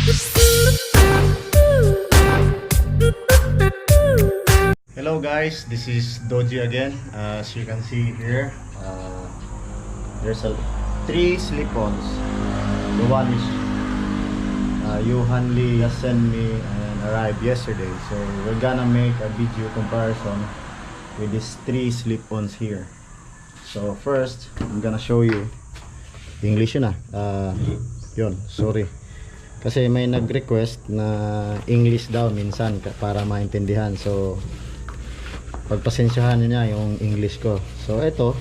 Hello guys, this is Doji again. As you can see here, there's three slip-ons. The one is Johan Lee just sent me and arrived yesterday. So we're gonna make a video comparison with these three slip-ons here. So first, I'm gonna show you. English yun yun, sorry. Kasi may nag-request na English daw minsan para maintindihan. So pagpasensyahan nyo niya yung English ko. So ito,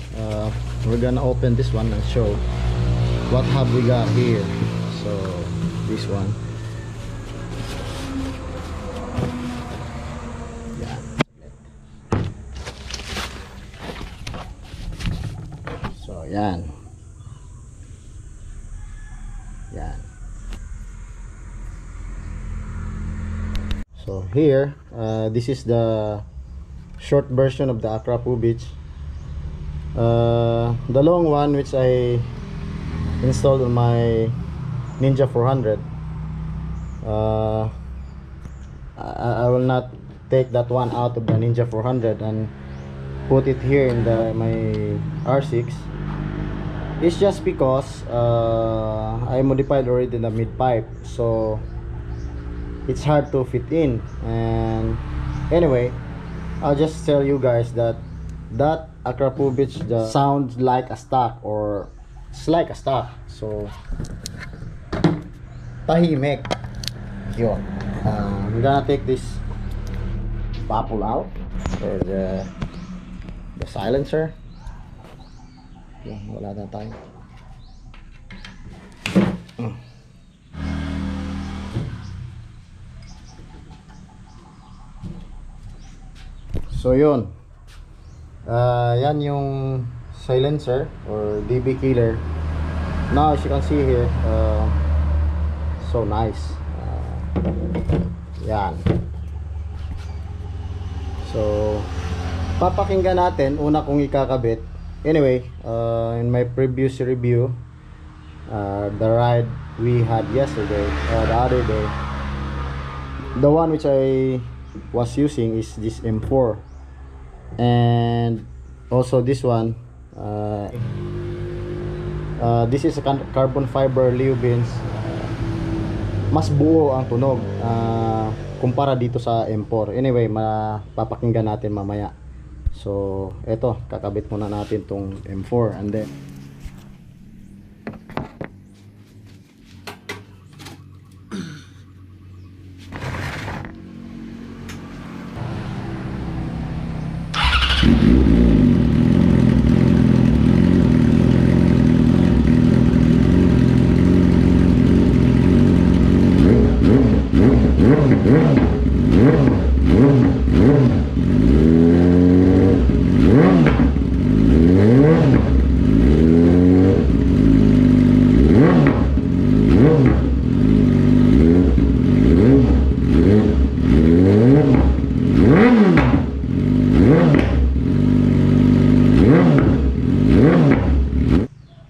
we're gonna open this one and show what have we got here. So this one, yan. So yan, yan. So here, this is the short version of the Accra Beach. The long one which I installed on my Ninja 400, I will not take that one out of the Ninja 400 and put it here in my R6. It's just because I modified already the mid pipe, so it's hard to fit in. And anyway, I'll just tell you guys that Accra Beach sounds like a stock, or it's like a stock. So tahimik yun. I'm gonna take this baffle out, or the silencer. Okay, wala na tayo. So yun, yan yung silencer or DB killer. Now as you can see here, so nice. Yan. So papakinggan natin, una kong ikakabit. Anyway, in my previous review, the ride we had yesterday, the other day, the one which I was using is this M4. And also this one, this is a carbon fiber Leo beans. Mas buo ang tunog kumpara dito sa M4. Anyway, mapapakinggan natin mamaya. So eto, kakabit muna natin tong M4 and then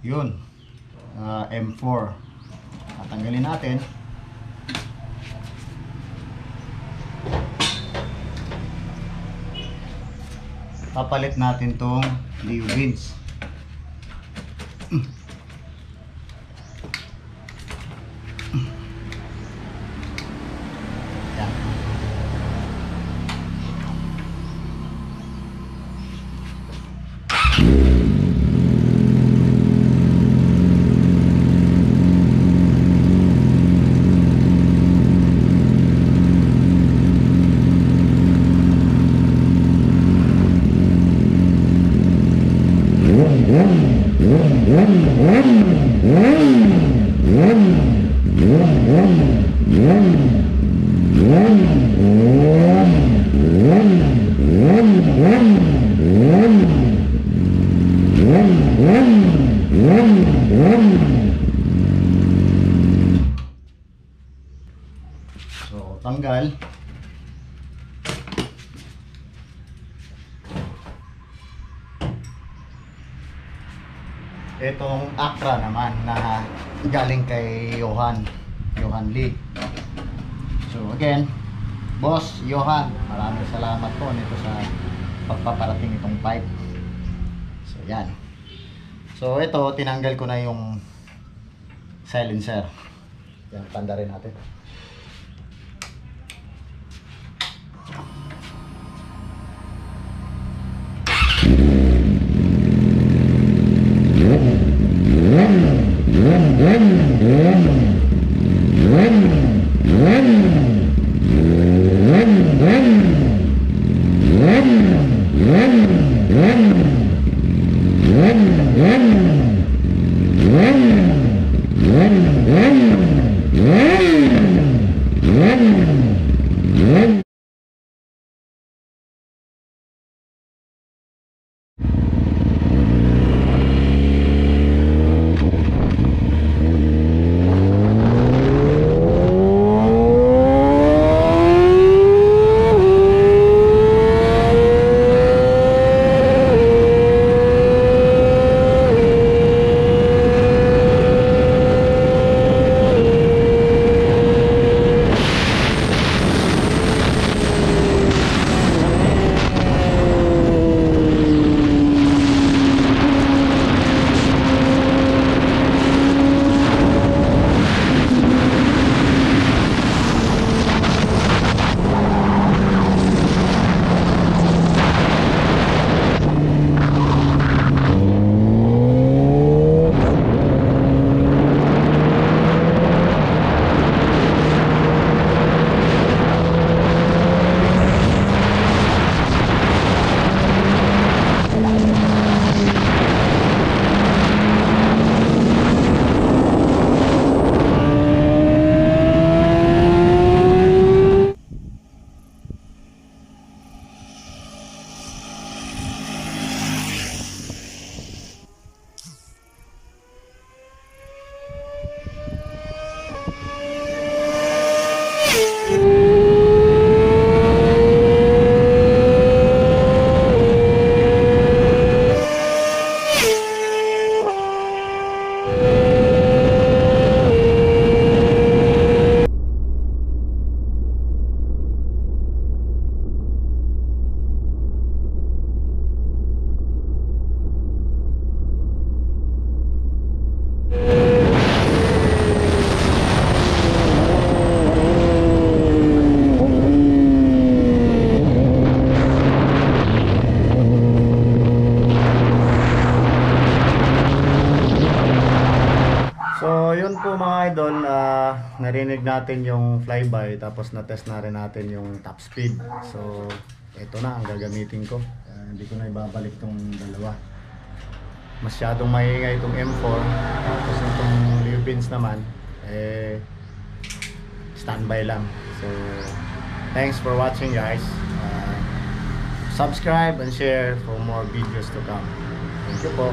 yun, M4. Tatanggalin natin. Papalit natin tong Leo beans. Yan. So tanggal. Itong Accra naman na galing kay Johan Lee. So again, Boss Johan, maraming salamat po nito sa pagpaparating itong pipe. So yan. So ito, tinanggal ko na yung silencer. Yan, tanda rin natin. So yun po mga idol, narinig natin yung flyby, tapos na-test na rin natin yung top speed. So ito na ang gagamitin ko. Hindi ko na ibabalik tong dalawa. Masyadong maingay itong M4. Tapos itong Lubins naman, standby lang. So thanks for watching guys. Subscribe and share for more videos to come. Thank you po.